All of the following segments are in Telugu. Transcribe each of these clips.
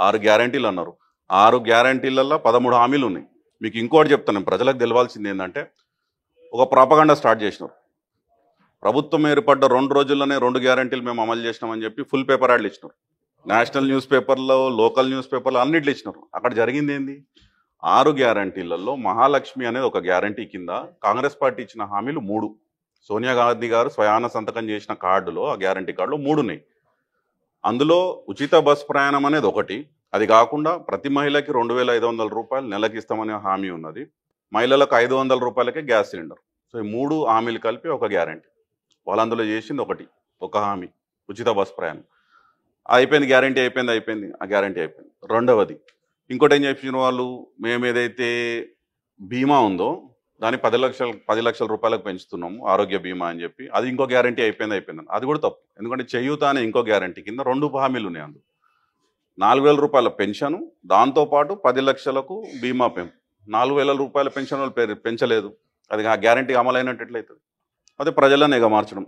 6 గ్యారంటీలు అన్నారు. 6 గ్యారంటీలలో 13 హామీలు ఉన్నాయి. మీకు ఇంకోటి చెప్తాను, ప్రజలకు తెలవాల్సింది ఏంటంటే ఒక ప్రాపగండా స్టార్ట్ చేసినారు. ప్రభుత్వం ఏర్పడ్డ 2 రోజుల్లోనే 2 గ్యారంటీలు మేము అమలు చేసినామని చెప్పి ఫుల్ పేపర్ యాడ్లు ఇచ్చినారు. నేషనల్ న్యూస్ పేపర్లో, లోకల్ న్యూస్ పేపర్లో అన్నిట్లు ఇచ్చినారు. అక్కడ జరిగింది ఏంది? 6 గ్యారంటీలలో మహాలక్ష్మి అనేది ఒక గ్యారంటీ కింద కాంగ్రెస్ పార్టీ ఇచ్చిన హామీలు 3. సోనియా గాంధీ గారు స్వయాన సంతకం చేసిన కార్డులో, ఆ గ్యారంటీ కార్డులో 3 ఉన్నాయి. అందులో ఉచిత బస్ ప్రయాణం అనేది ఒకటి. అది కాకుండా ప్రతి మహిళకి 2,500 రూపాయలు నెలకి ఇస్తామనే హామీ ఉన్నది. మహిళలకు 500 రూపాయలకే గ్యాస్ సిలిండర్. సో ఈ 3 హామీలు కలిపి ఒక గ్యారంటీ. వాళ్ళు అందులో చేసింది ఒక హామీ, ఉచిత బస్ ప్రయాణం. అయిపోయింది, గ్యారంటీ అయిపోయింది, ఆ గ్యారంటీ అయిపోయింది. రెండవది ఇంకోటి ఏం చెప్పిన వాళ్ళు, మేము ఏదైతే బీమా ఉందో దాన్ని 10 లక్షల రూపాయలకు పెంచుతున్నాము, ఆరోగ్య బీమా అని చెప్పి. అది ఇంకో గ్యారంటీ అయిపోయింది. అది కూడా తప్పు. ఎందుకంటే చేయూత అనే ఇంకో గ్యారంటీ కింద 2 హామీలు ఉన్నాయి. అందులో 4,000 రూపాయల పెన్షను, దాంతోపాటు 10 లక్షలకు బీమా పెంపు. 4,000 రూపాయల పెన్షన్ వాళ్ళు పెంచలేదు. అది ఆ గ్యారంటీ అమలైనట్టు ఎట్లయితుంది? అదే ప్రజలను ఎగమార్చడం.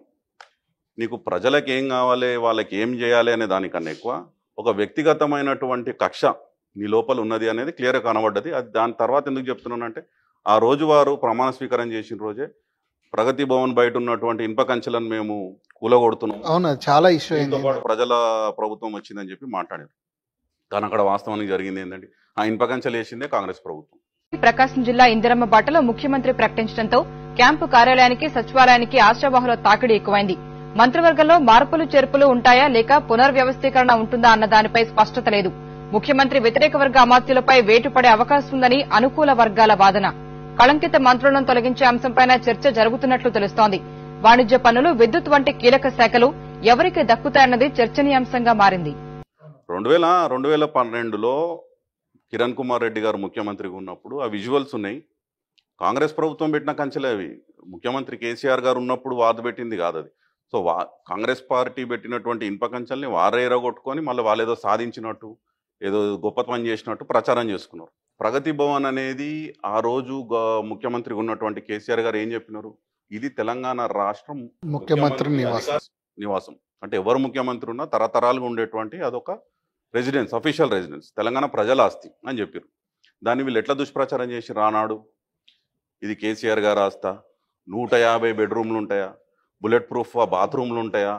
నీకు ప్రజలకు ఏం కావాలి, వాళ్ళకి ఏం చేయాలి అనే దానికన్నా ఎక్కువ ఒక వ్యక్తిగతమైనటువంటి కక్ష నీ లోపల ఉన్నది అనేది క్లియర్గా కనబడ్డది. అది దాని తర్వాత ఎందుకు చెప్తున్నానంటే, ఆ రోజు వారు ప్రమాణ స్వీకారం చేసిన రోజే ప్రగతి భవన్ బయట ఉన్నటువంటి ఇనుప కంచెలను మేము కూలగొడుతున్నాం, అవును చాలా ఇష్యూ దీంతో పాటు ప్రజల ప్రభుత్వం వచ్చిందని చెప్పి మాట్లాడారు. కానీ అక్కడ వాస్తవానికి జరిగింది ఏంటంటే, ఆ ఇనుప కంచెలు వేసిందే కాంగ్రెస్ ప్రభుత్వం. ప్రకాశం జిల్లా ఇందిరమ్మ బాటలో ముఖ్యమంత్రి ప్రకటించడంతో క్యాంపు కార్యాలయానికి, సచివాలయానికి ఆశావహుల తాకిడి ఎక్కువైంది. మంత్రివర్గంలో మార్పులు చేర్పులు ఉంటాయా లేక పునర్వ్యవస్థీకరణ ఉంటుందా అన్న దానిపై స్పష్టత లేదు. ముఖ్యమంత్రి వ్యతిరేక వర్గ అమాత్యులపై వేటు పడే అవకాశం ఉందని అనుకూల వర్గాల వాదన. కళంకిత మంత్రులను తొలగించే అంశంపై చర్చ జరుగుతున్నట్లు తెలుస్తోంది. వాణిజ్య పన్నులు, విద్యుత్ వంటి కీలక శాఖలు ఎవరికి దక్కుతాయన్నది చర్చనీయాంశంగా మారింది. 2012లో కిరణ్ కుమార్ రెడ్డి గారు ముఖ్యమంత్రిగా ఉన్నప్పుడు ఆ విజువల్స్ ఉన్నాయి. కాంగ్రెస్ ప్రభుత్వం పెట్టిన కంచెలే అవి. ముఖ్యమంత్రి కేసీఆర్ గారు ఉన్నప్పుడు వాదు పెట్టింది కాదు అది. సో కాంగ్రెస్ పార్టీ పెట్టినటువంటి ఇనుప కంచెల్ని వారే ఎరగొట్టుకొని మళ్ళీ వాళ్ళు ఏదో సాధించినట్టు, ఏదో గొప్ప పని చేసినట్టు ప్రచారం చేసుకున్నారు. ప్రగతి భవన్ అనేది ఆ రోజు ముఖ్యమంత్రి ఉన్నటువంటి కేసీఆర్ గారు ఏం చెప్పినారు? ఇది తెలంగాణ రాష్ట్రం ముఖ్యమంత్రి నివాసం. అంటే ఎవరు ముఖ్యమంత్రి ఉన్నా తరతరాలుగా ఉండేటువంటి అదొక రెసిడెన్స్, అఫీషియల్ రెసిడెన్స్, తెలంగాణ ప్రజల ఆస్తి అని చెప్పారు. దాన్ని వీళ్ళు ఎట్లా దుష్ప్రచారం చేసి రానాడు ఇది కేసీఆర్ గారు ఆస్తా, 150 బెడ్రూమ్లు ఉంటాయా, బుల్లెట్ ప్రూఫ్ బాత్రూమ్లు ఉంటాయా,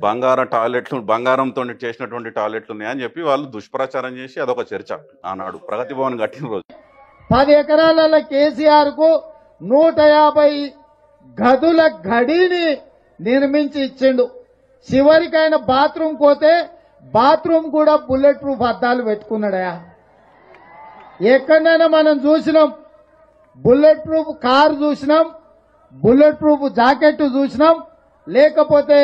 బంగారంతో చేసినటువంటి టాయిలెట్లు ఉన్నాయా అని చెప్పి వాళ్ళు దుష్ప్రచారం చేసి అదొక చర్చ ఆనాడు ప్రగతి భవన్ కట్టిన రోజు. 10 ఎకరాల కేసీఆర్ కు 150 గదుల గడిని నిర్మించి ఇచ్చిండు. చివరికైన బాత్రూమ్ పోతే బాత్రూమ్ కూడా బుల్లెట్ ప్రూఫ్ అద్దాలు పెట్టుకున్నాడయా. ఎక్కడైనా మనం చూసినాం బుల్లెట్ ప్రూఫ్ కారు చూసినాం, బుల్లెట్ ప్రూఫ్ జాకెట్ చూసినాం, లేకపోతే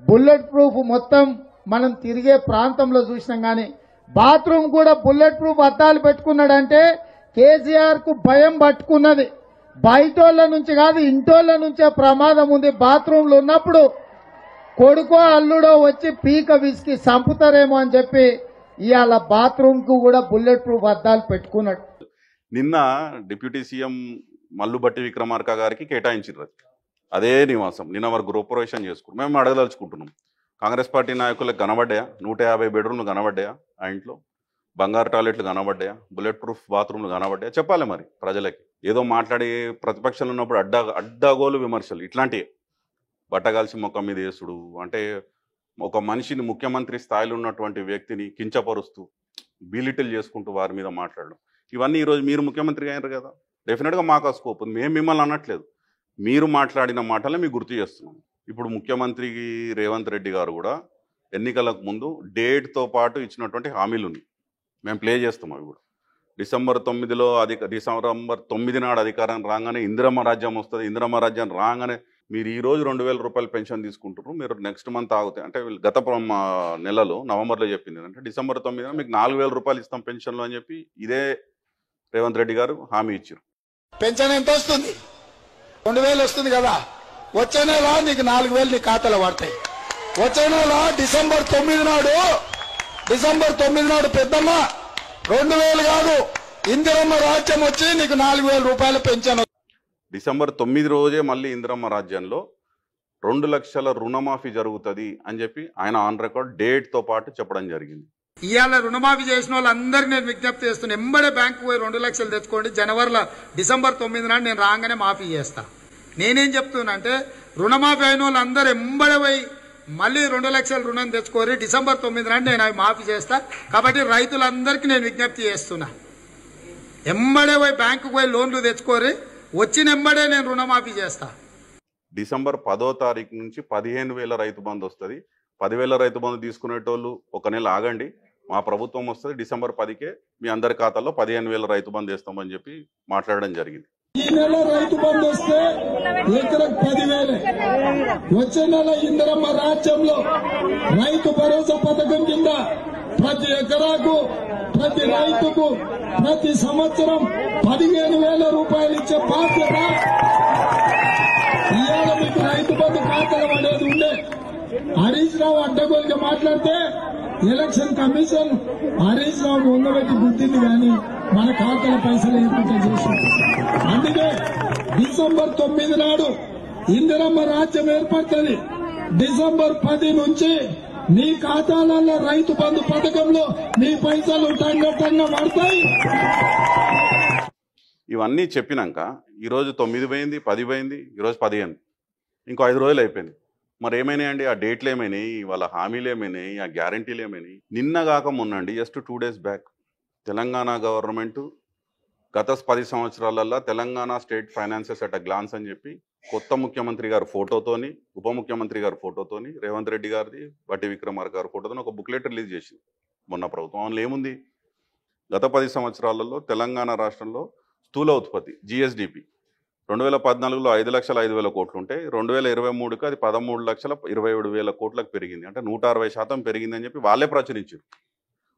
బుల్లెట్ ప్రూఫ్ మొత్తం మనం తిరిగే ప్రాంతంలో చూసినాం. కానీ బాత్రూమ్ కూడా బుల్లెట్ ప్రూఫ్ అద్దాలు పెట్టుకున్నాడంటే కేసీఆర్ కు భయం పట్టుకున్నది. బయటోళ్ల నుంచి కాదు, ఇంటోళ్ల నుంచే ప్రమాదం ఉంది. బాత్రూంలో ఉన్నప్పుడు కొడుకో అల్లుడో వచ్చి పీక విసికి చంపుతారేమో అని చెప్పి ఇవాళ బాత్రూమ్ కు కూడా బుల్లెట్ ప్రూఫ్ అద్దాలు పెట్టుకున్నాడు. నిన్న డిప్యూటీ సీఎం మల్లుబట్టి విక్రమార్క గారికి కేటాయించారు అదే నివాసం. నిన్న వారు గృహప్రవేశం చేసుకున్నాం. మేము అడగదలుచుకుంటున్నాం, కాంగ్రెస్ పార్టీ నాయకులకు కనబడ్డాయా 150 బెడ్రూమ్లు కనబడ్డాయా, ఆ ఇంట్లో బంగారు టాయిలెట్లు కనబడ్డాయా, బుల్లెట్ ప్రూఫ్ బాత్రూమ్లు కనబడ్డాయా? చెప్పాలి మరి ప్రజలకి. ఏదో మాట్లాడి ప్రతిపక్షంలో ఉన్నప్పుడు అడ్డాగోలు విమర్శలు ఇట్లాంటివి, బట్టగాల్సి మొక్క మీద వేసుడు, అంటే ఒక మనిషిని, ముఖ్యమంత్రి స్థాయిలో ఉన్నటువంటి వ్యక్తిని కించపరుస్తూ బీలిటిల్ చేసుకుంటూ వారి మీద మాట్లాడడం, ఇవన్నీ ఈరోజు మీరు ముఖ్యమంత్రి అయ్యారు కదా, డెఫినెట్గా మాకు ఆ స్కోప్ ఉంది. మేము మిమ్మల్ని అనట్లేదు, మీరు మాట్లాడిన మాటలే మీకు గుర్తు చేస్తున్నాం. ఇప్పుడు ముఖ్యమంత్రి రేవంత్ రెడ్డి గారు కూడా ఎన్నికలకు ముందు డేట్తో పాటు ఇచ్చినటువంటి హామీలు ఉన్నాయి. మేము ప్లే చేస్తాం అవి కూడా. డిసెంబర్ 9 నాడు అధికారం రాగానే ఇందిరమ్మ రాజ్యం వస్తుంది. ఇందిరమ్మ రాజ్యం రాగానే మీరు ఈరోజు 2,000 రూపాయలు పెన్షన్ తీసుకుంటున్నారు, మీరు నెక్స్ట్ మంత్ ఆగుతాయి అంటే గత నెలలో నవంబర్లో చెప్పింది అంటే డిసెంబర్ 9 మీకు 4,000 రూపాయలు ఇస్తాం పెన్షన్లు అని చెప్పి ఇదే రేవంత్ రెడ్డి గారు హామీ ఇచ్చారు. పెన్షన్ ఎంత వస్తుంది? 2,000 వస్తుంది కదా, వచ్చే నెల నీకు 4,000 నీ ఖాతాలో పడతాయి. వచ్చే నెల డిసెంబర్ 9 నాడు పెద్దమ్మ 2,000 కాదు, ఇందిరమ్మ రాజ్యం వచ్చి నీకు 4,000 రూపాయల పెన్షన్. డిసెంబర్ 9 రోజే మళ్ళీ ఇందిరమ్మ రాజ్యంలో 2 లక్షల రుణమాఫీ జరుగుతుంది అని చెప్పి ఆయన ఆన్ రికార్డ్ డేట్తో పాటు చెప్పడం జరిగింది. ఇవాళ రుణమాఫీ చేసిన వాళ్ళందరికీ నేను విజ్ఞప్తి చేస్తున్నా, ఎంబడే బ్యాంకు పోయి 2 లక్షలు తెచ్చుకోండి. డిసెంబర్ 9 నాడు నేను రాగానే మాఫీ చేస్తా. నేనేం చెప్తున్నా అంటే రుణమాఫీ అయిన వాళ్ళందరూ ఎంబడే పోయి మళ్ళీ 2 లక్షల రుణం తెచ్చుకోరి. డిసెంబర్ 9 నాడు నేను అవి మాఫీ చేస్తా. కాబట్టి రైతులందరికీ నేను విజ్ఞప్తి చేస్తున్నా, ఎంబడే పోయి బ్యాంకుకు పోయి లోన్లు తెచ్చుకోరి, వచ్చిన ఎంబడే నేను రుణమాఫీ చేస్తా. డిసెంబర్ 10వ తారీఖు నుంచి 15,000 రైతు బంధు వస్తుంది. 10,000 రైతు బంధు తీసుకునేటోళ్ళు ఒక నెల ఆగండి, మా ప్రభుత్వం వస్తుంది, డిసెంబర్ 10కే మీ అందరి ఖాతాల్లో 15,000 రైతు బంధు వేస్తామని చెప్పి మాట్లాడడం జరిగింది. ఈ నెల రైతు బంధు వస్తే ఎకరకు 10,000, వచ్చే నెల ఇందిరమ్మ రాజ్యంలో రైతు భరోసా పథకం కింద ప్రతి ఎకరాకు ప్రతి రైతుకు ప్రతి సంవత్సరం 15,000 రూపాయలు ఇచ్చే బాధ్యత ఇవాళ మీకు రైతు బంధు ఖాతాలు పడేది ఉండే. హరీష్ రావు అడ్డగోలుగా మాట్లాడితే ఎలక్షన్ కమిషన్ హరీష్ రావు ఉండబెట్టి గుర్తింది కానీ మన ఖాతాల పైసలు ఏర్పాటు చేసింది. అందుకే డిసెంబర్ 9 నాడు ఇందిరమ్మ రాజ్యం ఏర్పడుతుంది. డిసెంబర్ 10 నుంచి నీ ఖాతాలలో రైతు బంధు పథకంలో నీ పైసలు టంగ పడతాయి. ఇవన్నీ చెప్పినాక ఈరోజు 9 పోయింది, 10 పోయింది, ఈరోజు 15, ఇంకో 5 రోజులు అయిపోయింది. మరి ఏమైనాయండి? ఆ డేట్లు ఏమైనాయి, వాళ్ళ హామీలు ఏమైనాయి, ఆ గ్యారంటీలు ఏమైనాయి? నిన్న కాక మొన్నండి, just 2 days back Telangana government గత 10 సంవత్సరాలలో Telangana state finances at a glance అని చెప్పి కొత్త ముఖ్యమంత్రి గారి ఫోటోతోని, ఉప ముఖ్యమంత్రి గారి ఫోటోతోని, రేవంత్ రెడ్డి గారిది, బట్టి విక్రమార్క గారి ఫోటోతోని ఒక బుక్లెట్ రిలీజ్ చేసింది మొన్న ప్రభుత్వం. అందులో ఏముంది? గత 10 సంవత్సరాలలో తెలంగాణ రాష్ట్రంలో స్థూల ఉత్పత్తి జిఎస్డిపి 2014లో 5,05,000 కోట్లు ఉంటే 2023కి అది 13,27,000 కోట్లకు పెరిగింది. అంటే 160% పెరిగిందని చెప్పి వాళ్ళే ప్రచురించారు.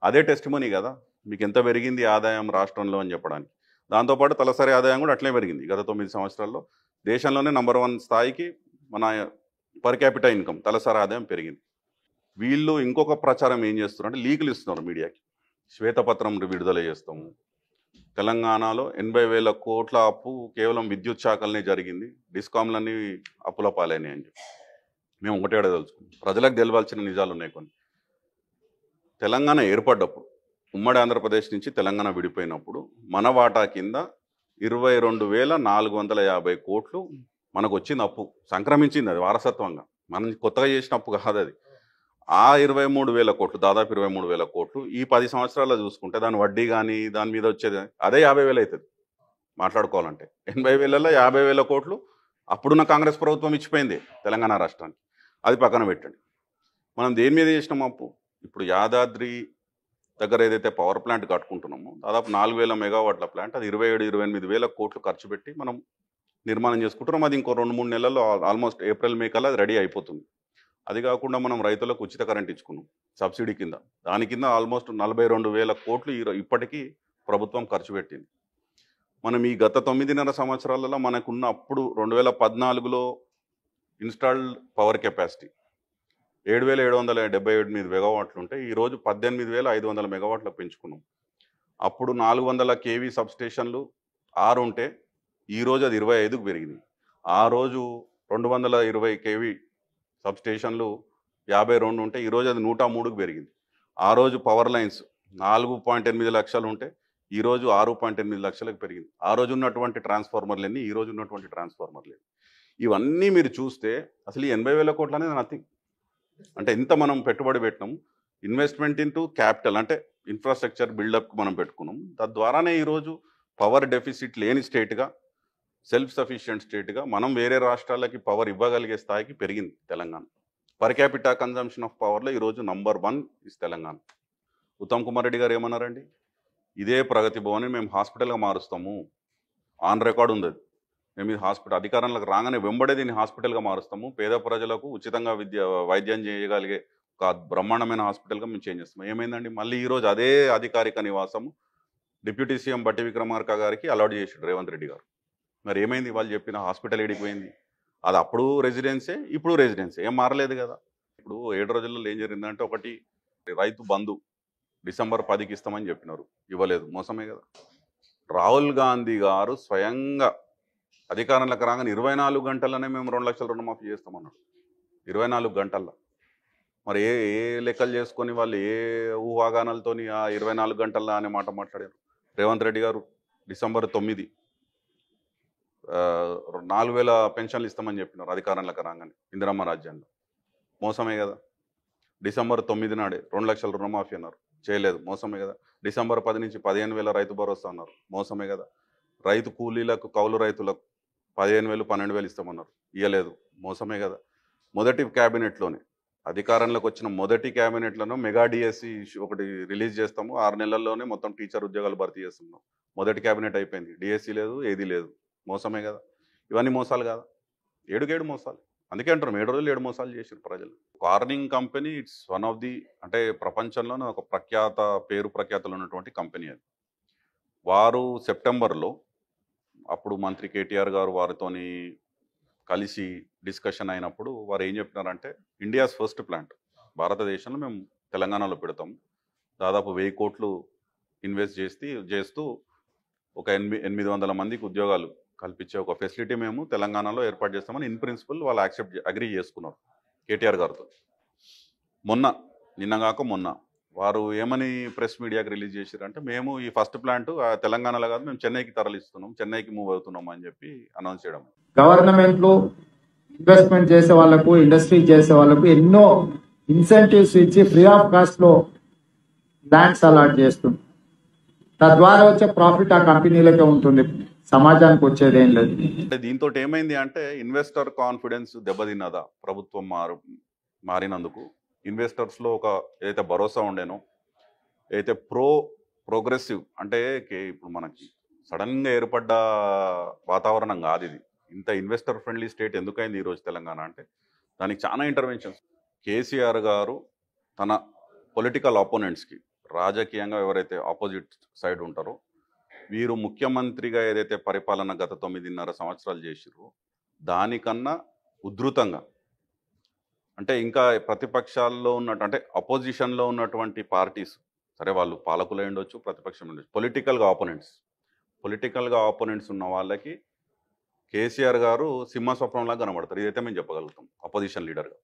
అదే టెస్టిమోనీ కదా మీకు ఎంత పెరిగింది ఆదాయం రాష్ట్రంలో అని చెప్పడానికి. దాంతోపాటు తలసరి ఆదాయం కూడా అట్లే పెరిగింది. గత 9 సంవత్సరాల్లో దేశంలోనే నంబర్ 1 స్థాయికి మన పర్ క్యాపిటల్ ఇన్కమ్ తలసరి ఆదాయం పెరిగింది. వీళ్ళు ఇంకొక ప్రచారం ఏం చేస్తున్నారు అంటే లీకులు ఇస్తున్నారు మీడియాకి. శ్వేతపత్రం విడుదల చేస్తాము, తెలంగాణలో 80,000 కోట్ల అప్పు కేవలం విద్యుత్ శాఖలనే జరిగింది, డిస్కామ్లన్నీ అప్పుల పాలైనాయి అని చెప్పి. మేము ఒకటే అడగదలుచుకున్నాం, ప్రజలకు తెలవాల్సిన నిజాలు ఉన్నాయి కొన్ని. తెలంగాణ ఏర్పడ్డప్పుడు, ఉమ్మడి ఆంధ్రప్రదేశ్ నుంచి తెలంగాణ విడిపోయినప్పుడు మన వాటా కింద 22,450 కోట్లు మనకు వచ్చింది అప్పు, సంక్రమించింది. అది వారసత్వంగా మనం కొత్తగా చేసిన అప్పు కాదు అది. ఆ 23,000 కోట్లు, దాదాపు 23,000 కోట్లు ఈ 10 సంవత్సరాల్లో చూసుకుంటే దాని వడ్డీ కానీ దాని మీద వచ్చేది అదే 50,000 అవుతుంది మాట్లాడుకోవాలంటే. 80,000లో 50,000 కోట్లు అప్పుడున్న కాంగ్రెస్ ప్రభుత్వం ఇచ్చిపోయింది తెలంగాణ రాష్ట్రానికి. అది పక్కన పెట్టండి. మనం దేని మీద చేసినాం అప్పు? ఇప్పుడు యాదాద్రి దగ్గర ఏదైతే పవర్ ప్లాంట్ కట్టుకుంటున్నామో దాదాపు 4,000 మెగావాట్ల ప్లాంట్, అది 27,000-28,000 కోట్లు ఖర్చు పెట్టి మనం నిర్మాణం చేసుకుంటున్నాం. అది ఇంకో 2-3 నెలల్లో ఆల్మోస్ట్ ఏప్రిల్ మే కల్లా అది రెడీ అయిపోతుంది. అది కాకుండా మనం రైతులకు ఉచిత కరెంట్ ఇచ్చుకున్నాం సబ్సిడీ కింద. దాని కింద ఆల్మోస్ట్ 42,000 కోట్లు ఇప్పటికీ ప్రభుత్వం ఖర్చు పెట్టింది. మనం ఈ గత 9.5 సంవత్సరాలలో మనకున్న అప్పుడు 2014లో ఇన్స్టాల్డ్ పవర్ కెపాసిటీ 7,778 మెగావాట్లు ఉంటే ఈరోజు 18,500 మెగావాట్లకు పెంచుకున్నాం. అప్పుడు 400 కేవీ సబ్స్టేషన్లు 6 ఉంటే ఈరోజు అది 25కు పెరిగింది. ఆ రోజు 220 కేవీ సబ్స్టేషన్లు 52 ఉంటే ఈరోజు అది 103కు పెరిగింది. ఆ రోజు పవర్ లైన్స్ 4.8 లక్షలు ఉంటే ఈరోజు 6.8 లక్షలకు పెరిగింది. ఆ రోజు ఉన్నటువంటి ట్రాన్స్ఫార్మర్లు ఎన్ని, ఈరోజు ఉన్నటువంటి ట్రాన్స్ఫార్మర్లు ఎన్ని? ఇవన్నీ మీరు చూస్తే అసలు ఈ 80,000 కోట్లు అనేది నథింగ్. అంటే ఇంత మనం పెట్టుబడి పెట్టినాము, ఇన్వెస్ట్మెంట్ ఇంటూ క్యాపిటల్ అంటే ఇన్ఫ్రాస్ట్రక్చర్ బిల్డప్కి మనం పెట్టుకున్నాం. తద్వారానే ఈరోజు పవర్ డెఫిసిట్ లేని స్టేట్గా, సెల్ఫ్ సఫిషియెంట్ స్టేట్గా మనం వేరే రాష్ట్రాలకి పవర్ ఇవ్వగలిగే స్థాయికి పెరిగింది Telangana. Per capita consumption of పవర్లో ఈరోజు నంబర్ 1 ఇస్ తెలంగాణ. ఉత్తమ్ కుమార్ రెడ్డి గారు ఏమన్నారండి? ఇదే ప్రగతి భవన్ మేము హాస్పిటల్గా మారుస్తాము, ఆన్ రికార్డు ఉంది అది. మేము ఇది హాస్పిటల్ అధికారంలోకి రాగానే వెంబడే దీన్ని హాస్పిటల్గా మారుస్తాము, పేద ప్రజలకు ఉచితంగా వైద్యం చేయగలిగే ఒక బ్రహ్మాండమైన హాస్పిటల్గా మేము చేంజ్ చేస్తాము. ఏమైందండి? మళ్ళీ ఈరోజు అదే అధికారిక నివాసము డిప్యూటీ సీఎం బట్టి విక్రమార్క గారికి అలాట్ చేసాడు రేవంత్ రెడ్డి గారు. మరి ఏమైంది? వాళ్ళు చెప్పిన హాస్పిటల్ ఏడిపోయింది? అది అప్పుడు రెసిడెన్సే, ఇప్పుడు రెసిడెన్సే, ఏం మారలేదు కదా. ఇప్పుడు 7 రోజుల్లో ఏం జరిగిందంటే, ఒకటి రైతు బంధు డిసెంబర్ 10కి ఇస్తామని చెప్పినారు, ఇవ్వలేదు, మోసమే కదా. రాహుల్ గాంధీ గారు స్వయంగా అధికారంలోకి రాగానే 24 గంటల్లోనే మేము 2 లక్షల రుణమాఫీ చేస్తామన్నాడు. 24 గంటల్లో మరి ఏ ఏ లెక్కలు చేసుకొని వాళ్ళు ఏ ఊహాగానాలతోని ఆ 24 గంటల్లో అనే మాట మాట్లాడారు. రేవంత్ రెడ్డి గారు డిసెంబర్ 9 4000 పెన్షన్లు ఇస్తామని చెప్పినారు అధికారంలోకి రాగానే ఇందిరమ్మ రాజ్యాన్ని. మోసమే కదా. డిసెంబర్ 9 నాడే 2 లక్షల రుణమాఫీ అన్నారు, చేయలేదు, మోసమే కదా. డిసెంబర్ 10 నుంచి 15,000 రైతు భరోసా అన్నారు, మోసమే కదా. రైతు కూలీలకు కౌలు రైతులకు 15,000 12,000 ఇస్తామన్నారు, ఇవ్వలేదు, మోసమే కదా. మొదటి క్యాబినెట్లోనే అధికారంలోకి వచ్చిన మొదటి క్యాబినెట్లోనూ మెగా డిఎస్సి ఒకటి రిలీజ్ చేస్తాము, 6 నెలల్లోనే మొత్తం టీచర్ ఉద్యోగాలు భర్తీ చేస్తున్నాం. మొదటి క్యాబినెట్ అయిపోయింది, డిఎస్సి లేదు, ఏది లేదు, మోసమే కదా. ఇవన్నీ మోసాలు కదా, ఏడుకేడు మోసాలు. అందుకే అంటారు 7 రోజులు 7 మోసాలు చేశారు ప్రజలు. Corning company it's one of the అంటే ప్రపంచంలోనే ఒక పేరు ప్రఖ్యాతలు ఉన్నటువంటి కంపెనీ అది. వారు సెప్టెంబర్లో అప్పుడు మంత్రి కేటీఆర్ గారు వారితోని కలిసి డిస్కషన్ అయినప్పుడు వారు ఏం చెప్పినారంటే ఇండియాస్ ఫస్ట్ ప్లాంట్ భారతదేశంలో మేము తెలంగాణలో పెడతాము, దాదాపు 1000 కోట్లు ఇన్వెస్ట్ చేస్తూ ఒక 800 మందికి ఉద్యోగాలు కల్పించే ఒక ఫెసిలిటీ మేము తెలంగాణలో ఏర్పాటు చేస్తామని ఇన్ ప్రిన్సిపల్ వాళ్ళు అగ్రీ చేసుకున్నారు కేటీఆర్ గారితో. నిన్నగాక మొన్న వారు ఏమని ప్రెస్ మీడియాకి రిలీజ్ చేశారంటే మేము ఈ ఫస్ట్ ప్లాంట్ తెలంగాణలో కాదు, మేము చెన్నైకి తరలిస్తున్నాం, చెన్నైకి మూవ్ అవుతున్నాం అని చెప్పి అనౌన్స్ చేయడం. గవర్నమెంట్ లో ఇన్వెస్ట్మెంట్ చేసే వాళ్ళకు, ఇండస్ట్రీ చేసే వాళ్ళకు ఎన్నో ఇన్సెంటివ్స్ ఇచ్చి ఫ్రీ ఆఫ్ కాస్ట్ లో ల్యాండ్స్ అలాట్ చేస్తుంది. తద్వారా వచ్చే ప్రాఫిట్ ఆ కంపెనీలకే ఉంటుంది, సమాజానికి వచ్చేది ఏం లేదు. అంటే దీంతో ఏమైంది అంటే ఇన్వెస్టర్ కాన్ఫిడెన్స్ దెబ్బతిన్నదా ప్రభుత్వం మారినందుకు. ఇన్వెస్టర్స్లో ఒక ఏదైతే భరోసా ఉండేనో, ఏదైతే ప్రోగ్రెసివ్ అంటే ఇప్పుడు మనకి సడన్గా ఏర్పడ్డ వాతావరణం కాదు ఇది. ఇంత ఇన్వెస్టర్ ఫ్రెండ్లీ స్టేట్ ఎందుకైంది ఈరోజు తెలంగాణ అంటే దానికి చాలా ఇంటర్వెన్షన్స్. కేసీఆర్ గారు తన పొలిటికల్ ఆపోనెంట్స్కి, రాజకీయంగా ఎవరైతే ఆపోజిట్ సైడ్ ఉంటారో వీరు ముఖ్యమంత్రిగా ఏదైతే పరిపాలన గత 9.5 సంవత్సరాలు చేసిరో దానికన్నా ఉధృతంగా అంటే ఇంకా ప్రతిపక్షాల్లో అంటే అపోజిషన్లో ఉన్నటువంటి పార్టీస్, సరే వాళ్ళు పాలకులై ఉండొచ్చు, ప్రతిపక్షం ఉండొచ్చు, పొలిటికల్గా ఆపోనెంట్స్ ఉన్న వాళ్ళకి కేసీఆర్ గారు సింహస్వప్నంలాగా కనబడతారు. ఇదైతే మేము చెప్పగలుగుతాం అపోజిషన్ లీడర్గా.